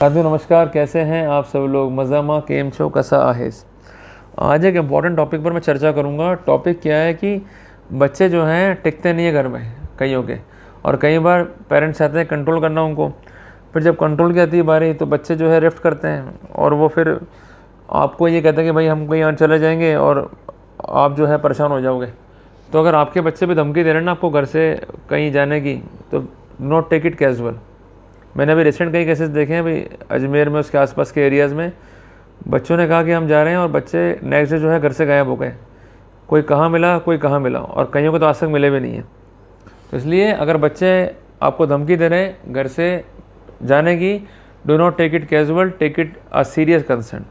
साथियों नमस्कार, कैसे हैं आप सब लोग। मज़ामा केम छो कसा आहेस। आज एक इम्पॉर्टेंट टॉपिक पर मैं चर्चा करूंगा। टॉपिक क्या है कि बच्चे जो हैं टिकते नहीं है घर में कईयों के, और कई बार पेरेंट्स चाहते हैं कंट्रोल करना उनको। फिर जब कंट्रोल की आती है बारी तो बच्चे जो है रिफ्ट करते हैं, और वो फिर आपको ये कहते हैं कि भाई हम कहीं और चले जाएंगे और आप जो है परेशान हो जाओगे। तो अगर आपके बच्चे भी धमकी दे रहे हैं ना आपको घर से कहीं जाने की, तो नॉट टेक इट कैजुअल। मैंने अभी रिसेंट कई केसेस देखे हैं भाई, अजमेर में उसके आसपास के एरियाज़ में बच्चों ने कहा कि हम जा रहे हैं और बच्चे नेक्स्ट डे जो है घर से गायब हो गए। कोई कहाँ मिला कोई कहाँ मिला, और कईयों को तो आज तक मिले भी नहीं है। तो इसलिए अगर बच्चे आपको धमकी दे रहे हैं घर से जाने की, do not take it casual, take it a serious concern.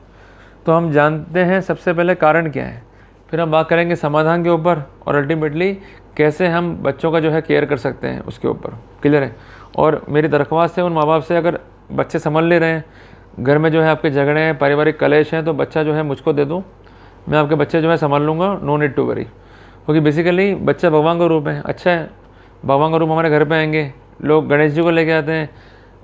तो हम जानते हैं सबसे पहले कारण क्या है, फिर हम बात करेंगे समाधान के ऊपर, और अल्टीमेटली कैसे हम बच्चों का जो है केयर कर सकते हैं उसके ऊपर। क्लियर है। और मेरी दरख्वास्त है उन माँ बाप से, अगर बच्चे संभल ले रहे हैं, घर में जो है आपके झगड़े हैं, पारिवारिक कलेश हैं, तो बच्चा जो है मुझको दे दो, मैं आपके बच्चे जो है संभाल लूँगा, नो नीड टू वरी। क्योंकि बेसिकली बच्चा भगवान का रूप है। अच्छा है, भगवान का रूप हमारे घर पे आएंगे, लोग गणेश जी को लेके आते हैं,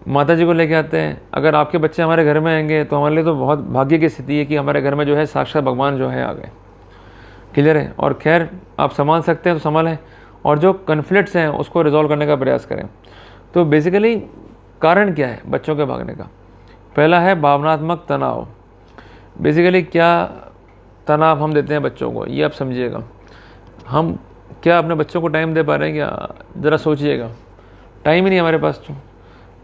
माता जी को लेके आते हैं। अगर आपके बच्चे हमारे घर में आएंगे तो हमारे लिए तो बहुत भाग्य की स्थिति है कि हमारे घर में जो है साक्षात भगवान जो है आ गए। क्लियर है। और खैर, आप संभाल सकते हैं तो संभालें, और जो कन्फ्लिक्ट्स हैं उसको रिजॉल्व करने का प्रयास करें। तो बेसिकली कारण क्या है बच्चों के भागने का? पहला है भावनात्मक तनाव। बेसिकली क्या तनाव हम देते हैं बच्चों को, ये आप समझिएगा। हम क्या अपने बच्चों को टाइम दे पा रहे हैं क्या? ज़रा सोचिएगा। टाइम ही नहीं हमारे पास। तो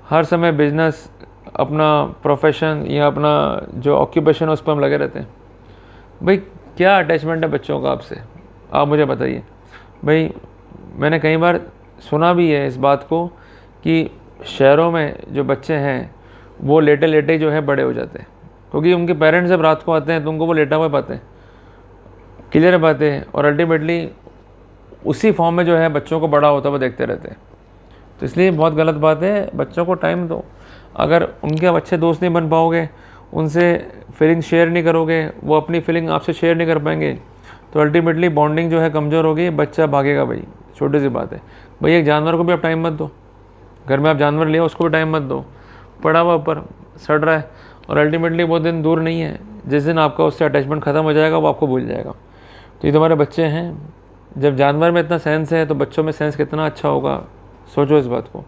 हर समय बिजनेस, अपना प्रोफेशन या अपना जो ऑक्यूपेशन है उस पर हम लगे रहते हैं। भाई क्या अटैचमेंट है बच्चों का आपसे, आप मुझे बताइए। भाई मैंने कई बार सुना भी है इस बात को कि शहरों में जो बच्चे हैं वो लेटे लेटे जो है बड़े हो जाते हैं, क्योंकि उनके पेरेंट्स जब रात को आते हैं तो उनको वो लेटा हुआ पाते हैं। क्लियर बात है। और अल्टीमेटली उसी फॉर्म में जो है बच्चों को बड़ा होता हुआ देखते रहते हैं। तो इसलिए बहुत गलत बात है, बच्चों को टाइम दो। अगर उनके अच्छे दोस्त नहीं बन पाओगे, उनसे फीलिंग शेयर नहीं करोगे, वो अपनी फीलिंग आपसे शेयर नहीं कर पाएंगे, तो अल्टीमेटली बॉन्डिंग जो है कमज़ोर होगी, बच्चा भागेगा। भाई छोटी सी बात है। भाई एक जानवर को भी आप टाइम मत दो। घर में आप जानवर लिया, उसको भी टाइम मत दो। पड़ा हुआ ऊपर सड़ रहा है, और अल्टीमेटली वो दिन दूर नहीं है जिस दिन आपका उससे अटैचमेंट ख़त्म हो जाएगा, वो आपको भूल जाएगा। तो ये तुम्हारे बच्चे हैं। जब जानवर में इतना सेंस है तो बच्चों में सेंस कितना अच्छा होगा, सोचो इस बात को।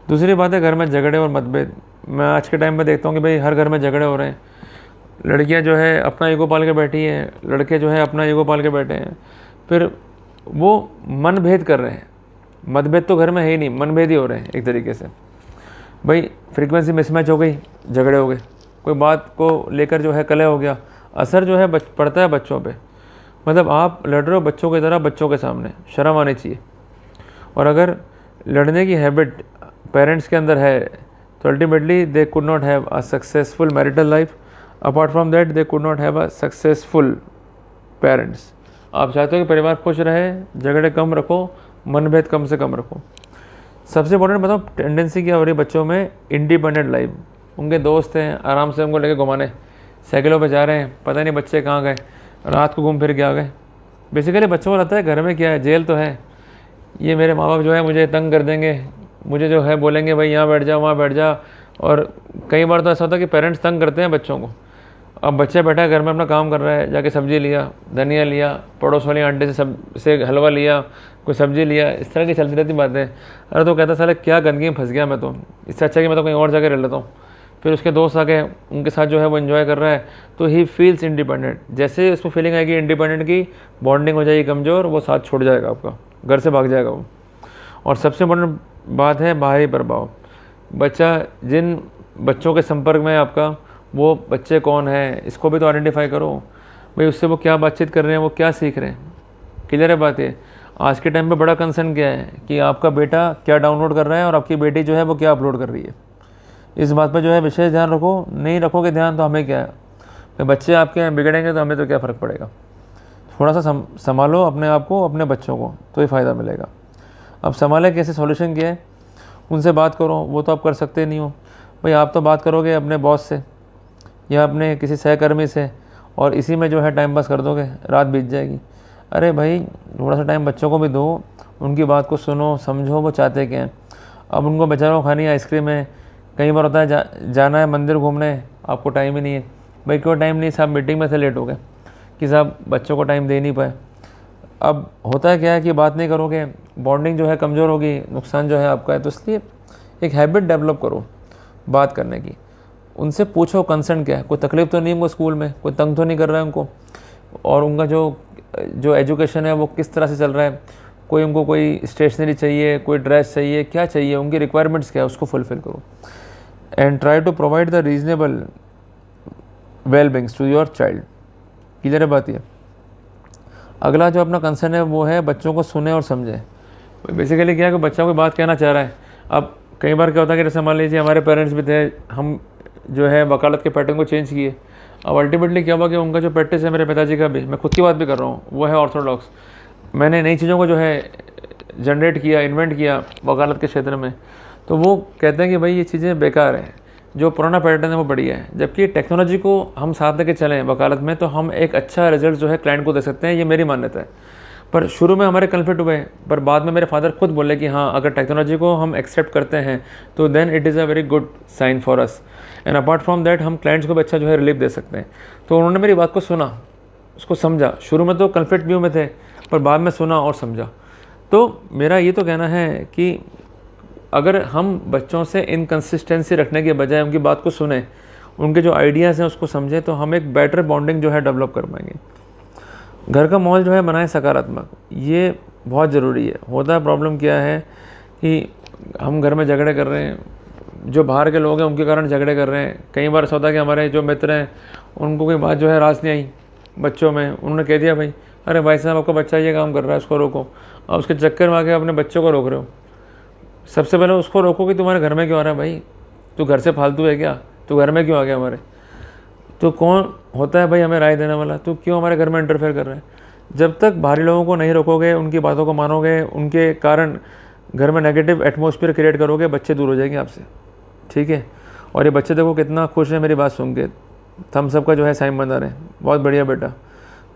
दूसरी बात है घर में झगड़े और मतभेद। मैं आज के टाइम पे देखता हूँ कि भाई हर घर में झगड़े हो रहे हैं। लड़कियाँ जो है अपना ईगो पाल के बैठी हैं, लड़के जो है अपना ईगो पाल के बैठे हैं, फिर वो मनभेद कर रहे हैं। मतभेद तो घर में है ही नहीं, मनभेद ही हो रहे हैं एक तरीके से। भाई फ्रीक्वेंसी मिसमैच हो गई, झगड़े हो गए, कोई बात को लेकर जो है कलह हो गया, असर जो है पड़ता है बच्चों पे। मतलब आप लड़ रहे हो बच्चों की तरह, बच्चों के सामने शर्म आनी चाहिए। और अगर लड़ने की हैबिट पेरेंट्स के अंदर है तो ultimately they could not have a successful marital life. Apart from that they could not have a successful parents. आप चाहते हो कि परिवार खुश रहे, झगड़े कम रखो, मनभेद कम से कम रखो। सबसे इंपॉर्टेंट बताओ टेंडेंसी क्या हो रही है बच्चों में? Independent life. उनके दोस्त हैं, आराम से उनको लेके घुमाने, साइकिलों पे जा रहे हैं, पता नहीं बच्चे कहाँ गए, रात को घूम फिर के आ गए। बेसिकली बच्चों को लगता है घर में क्या है, जेल तो है। ये मेरे माँ बाप जो है मुझे तंग कर देंगे, मुझे जो है बोलेंगे भाई यहाँ बैठ जा वहाँ बैठ जा। और कई बार तो ऐसा होता है कि पेरेंट्स तंग करते हैं बच्चों को। अब बच्चा बैठा है घर में अपना काम कर रहा है, जाके सब्जी लिया, धनिया लिया, पड़ोस वाली आंटी से हलवा लिया, कोई सब्जी लिया, इस तरह की चलती रहती बातें। अरे तो कहता साला क्या गंदगी में फंस गया मैं तो, इससे अच्छा कि मैं तो कहीं और जगह रह लेता हूँ। फिर उसके दोस्त आके उनके साथ जो है वो एंजॉय कर रहा है, तो ही फील्स इंडिपेंडेंट। जैसे उसमें फीलिंग आएगी इंडिपेंडेंट की, बॉन्डिंग हो जाएगी कमज़ोर, वो साथ छोड़ जाएगा, आपका घर से भाग जाएगा वो। और सबसे इम्पोर्टेंट बात है बाहरी प्रभाव। बच्चा जिन बच्चों के संपर्क में है आपका, वो बच्चे कौन हैं, इसको भी तो आइडेंटिफाई करो। भाई उससे वो क्या बातचीत कर रहे हैं, वो क्या सीख रहे हैं। क्लियर है बात है। आज के टाइम पे बड़ा कंसर्न क्या है कि आपका बेटा क्या डाउनलोड कर रहा है और आपकी बेटी जो है वो क्या अपलोड कर रही है। इस बात पर जो है विशेष ध्यान रखो। नहीं रखोगे ध्यान तो हमें क्या है, भाई बच्चे आपके बिगड़ेंगे तो हमें तो क्या फ़र्क पड़ेगा। थोड़ा सा संभालो अपने आप को, अपने बच्चों को, तो ही फ़ायदा मिलेगा। अब संभाले कैसे, सॉल्यूशन क्या है? उनसे बात करो, वो तो आप कर सकते नहीं हो। भाई आप तो बात करोगे अपने बॉस से या अपने किसी सहकर्मी से, और इसी में जो है टाइम पास कर दोगे, रात बीत जाएगी। अरे भाई थोड़ा सा टाइम बच्चों को भी दो, उनकी बात को सुनो, समझो वो चाहते क्या हैं। अब उनको बेचारों को खानी आइसक्रीम है, कई बार होता है जाना है मंदिर घूमने, आपको टाइम ही नहीं है। भाई क्यों टाइम नहीं? साहब मीटिंग में से लेट हो गए कि साहब बच्चों को टाइम दे नहीं पाए। अब होता है क्या है कि बात नहीं करोगे, बॉन्डिंग जो है कमज़ोर होगी, नुकसान जो है आपका है। तो इसलिए एक हैबिट डेवलप करो बात करने की, उनसे पूछो कंसर्न क्या है, कोई तकलीफ़ तो नहीं उनको स्कूल में, कोई तंग तो नहीं कर रहा है उनको, और उनका जो एजुकेशन है वो किस तरह से चल रहा है, कोई उनको कोई स्टेशनरी चाहिए, कोई ड्रेस चाहिए, क्या चाहिए, उनकी रिक्वायरमेंट्स क्या है, उसको फुलफ़िल करो। And try to provide the reasonable well beings to your child. Clear है बात ये? अगला जो अपना कंसर्न है वो है बच्चों को सुने और समझे। बेसिकली क्या है कि बच्चा कोई बात कहना चाह रहा है। अब कई बार क्या होता है कि जैसे मान लीजिए हमारे पेरेंट्स भी थे, हम जो है वकालत के पैटर्न को चेंज किए। अब अल्टीमेटली क्या हुआ कि उनका जो प्रैक्टिस है, मेरे पिताजी का भी, मैं खुद की बात भी कर रहा हूँ, वो है ऑर्थोडॉक्स। मैंने नई चीज़ों को जो है जनरेट किया, इन्वेंट किया वकालत के क्षेत्र में, तो वो कहते हैं कि भाई ये चीज़ें बेकार हैं, जो पुराना पैटर्न है वो बढ़िया है। जबकि टेक्नोलॉजी को हम साथ लेके चलें वकालत में तो हम एक अच्छा रिजल्ट जो है क्लाइंट को दे सकते हैं, ये मेरी मान्यता है। पर शुरू में हमारे कन्फ्लिक्ट हुए, पर बाद में मेरे फादर खुद बोले कि हाँ, अगर टेक्नोलॉजी को हम एक्सेप्ट करते हैं तो then it is a very good sign for us, and apart from that हम क्लाइंट्स को भी अच्छा जो है रिलीफ दे सकते हैं। तो उन्होंने मेरी बात को सुना, उसको समझा। शुरू में तो कन्फ्लिक्ट व्यू में थे, पर बाद में सुना और समझा। तो मेरा ये तो कहना है कि अगर हम बच्चों से इनकन्सिस्टेंसी रखने के बजाय उनकी बात को सुने, उनके जो आइडियाज़ हैं उसको समझें, तो हम एक बेटर बॉन्डिंग जो है डेवलप कर पाएंगे। घर का माहौल जो है बनाए सकारात्मक, ये बहुत ज़रूरी है। होता है प्रॉब्लम क्या है कि हम घर में झगड़े कर रहे हैं, जो बाहर के लोग हैं उनके कारण झगड़े कर रहे हैं। कई बार ऐसा होता है कि हमारे जो मित्र हैं उनको कोई बात जो है रास नहीं आई बच्चों में, उन्होंने कह दिया भाई अरे भाई साहब आपका बच्चा ये काम कर रहा है, उसको रोको। और उसके चक्कर में आके अपने बच्चों को रोक रहे हो। सबसे पहले उसको रोको कि तुम्हारे घर में क्यों आ रहा है भाई, तू घर से फालतू है क्या, तू घर में क्यों आ गया हमारे। तो कौन होता है भाई हमें राय देने वाला, तू क्यों हमारे घर में इंटरफेयर कर रहा है। जब तक बाहरी लोगों को नहीं रोकोगे, उनकी बातों को मानोगे, उनके कारण घर में नेगेटिव एटमॉस्फेयर क्रिएट करोगे, बच्चे दूर हो जाएंगे आपसे। ठीक है? और ये बच्चे देखो कितना खुश है मेरी बात सुन के, हम सब का जो है साइन बना रहे हैं। बहुत बढ़िया बेटा,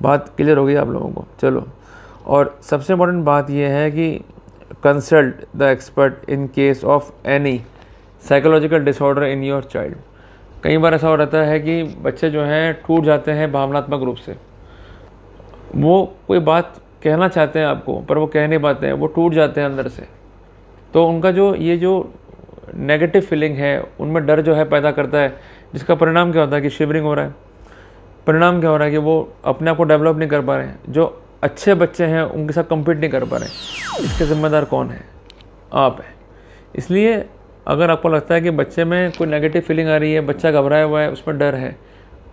बात क्लियर हो गई आप लोगों को। चलो, और सबसे इम्पोर्टेंट बात यह है कि consult the expert in case of any psychological disorder in your child. कई बार ऐसा हो रहता है कि बच्चे जो हैं टूट जाते हैं भावनात्मक रूप से। वो कोई बात कहना चाहते हैं आपको, पर वो कह नहीं पाते हैं, वो टूट जाते हैं अंदर से। तो उनका जो नेगेटिव फीलिंग है, उनमें डर जो है पैदा करता है, जिसका परिणाम क्या होता है कि शिवरिंग हो रहा है। परिणाम क्या हो रहा है कि वो अपने आप को डेवलप नहीं कर पा रहे हैं। जो अच्छे बच्चे हैं उनके साथ कम्पीट नहीं कर पा रहे हैं। इसके ज़िम्मेदार कौन है? आप हैं। इसलिए अगर आपको लगता है कि बच्चे में कोई नेगेटिव फीलिंग आ रही है, बच्चा घबराया हुआ है, उसमें डर है,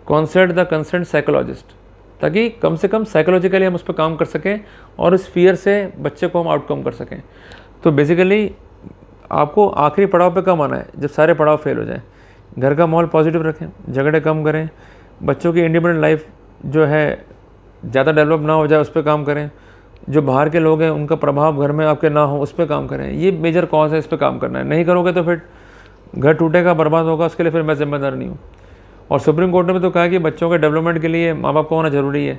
कंसल्ट द कंसर्न साइकोलॉजिस्ट, ताकि कम से कम साइकोलॉजिकली हम उस पर काम कर सकें और उस फियर से बच्चे को हम आउटकम कर सकें। तो बेसिकली आपको आखिरी पड़ाव पे कम आना है, जब सारे पड़ाव फेल हो जाएं। घर का माहौल पॉजिटिव रखें, झगड़े कम करें, बच्चों की इंडिपेंडेंट लाइफ जो है ज़्यादा डेवलप ना हो जाए उस पर काम करें। जो बाहर के लोग हैं उनका प्रभाव घर में आपके ना हो, उस पर काम करें। ये मेजर कॉज है, इस पर काम करना है। नहीं करोगे तो फिर घर टूटेगा, बर्बाद होगा, उसके लिए फिर मैं जिम्मेदार नहीं हूँ। और सुप्रीम कोर्ट ने भी तो कहा कि बच्चों के डेवलपमेंट के लिए माँ बाप को होना ज़रूरी है।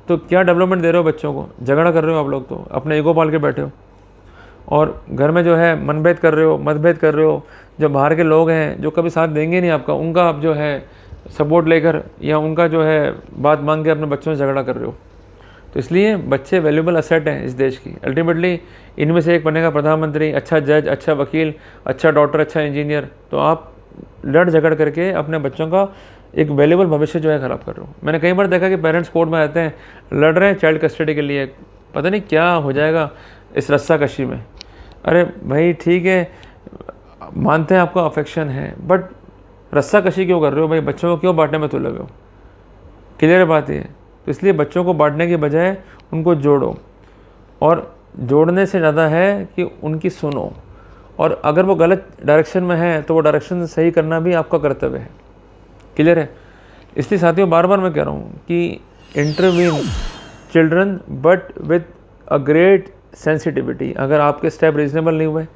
तो क्या डेवलपमेंट दे रहे हो बच्चों को? झगड़ा कर रहे हो आप लोग, तो अपने ईगो पाल के बैठे हो और घर में जो है मनभेद कर रहे हो, मतभेद कर रहे हो। जो बाहर के लोग हैं जो कभी साथ देंगे नहीं आपका, उनका आप जो है सपोर्ट लेकर या उनका जो है बात मांग के अपने बच्चों से झगड़ा कर रहे हो। तो इसलिए बच्चे वैल्यूबल असेट हैं इस देश की। अल्टीमेटली इनमें से एक बनेगा प्रधानमंत्री, अच्छा जज, अच्छा वकील, अच्छा डॉक्टर, अच्छा इंजीनियर। तो आप लड़ झगड़ करके अपने बच्चों का एक वैल्यूबल भविष्य जो है ख़राब कर रहे हो। मैंने कई बार देखा कि पेरेंट्स कोर्ट में रहते हैं, लड़ रहे हैं चाइल्ड कस्टडी के लिए, पता नहीं क्या हो जाएगा इस रस्साकशी में। अरे भाई ठीक है, मानते हैं आपका अफेक्शन है, बट रस्साकशी क्यों कर रहे हो भाई? बच्चों को क्यों बांटने में तुले हुए हो? क्लियर बात है। तो इसलिए बच्चों को बांटने के बजाय उनको जोड़ो, और जोड़ने से ज़्यादा है कि उनकी सुनो, और अगर वो गलत डायरेक्शन में है तो वो डायरेक्शन सही करना भी आपका कर्तव्य है। क्लियर है? इसलिए साथियों बार बार मैं कह रहा हूँ कि intervene children but with a great sensitivity. अगर आपके स्टेप रीजनेबल नहीं हुए,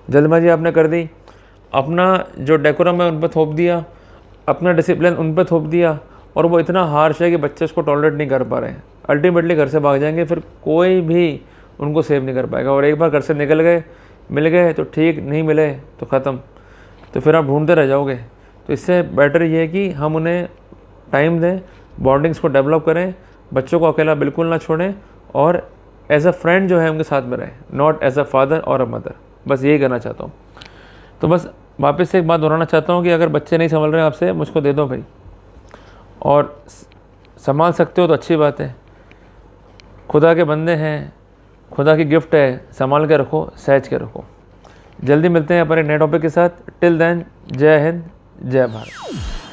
जल्दबाजी आपने कर दी, अपना जो डेकोरम है उन पर थोप दिया, अपना डिसिप्लिन उन पर थोप दिया, और वो इतना हार्श है कि बच्चे उसको टॉलरेट नहीं कर पा रहे हैं, अल्टीमेटली घर से भाग जाएंगे। फिर कोई भी उनको सेव नहीं कर पाएगा। और एक बार घर से निकल गए, मिल गए तो ठीक, नहीं मिले तो ख़त्म। तो फिर आप ढूंढते रह जाओगे। तो इससे बेटर ये है कि हम उन्हें टाइम दें, बॉन्डिंग्स को डेवलप करें, बच्चों को अकेला बिल्कुल ना छोड़ें, और एज अ फ्रेंड जो है उनके साथ में रहें, नॉट एज अ फादर और अ मदर। बस यही करना चाहता हूँ। तो बस वापस से एक बात दोहराना चाहता हूँ कि अगर बच्चे नहीं संभल रहे हैं आपसे, मुझको दे दो भाई, और संभाल सकते हो तो अच्छी बात है। खुदा के बंदे हैं, खुदा की गिफ्ट है, संभाल के रखो, सहज के रखो। जल्दी मिलते हैं अपने नए टॉपिक के साथ। टिल देन, जय हिंद, जय भारत।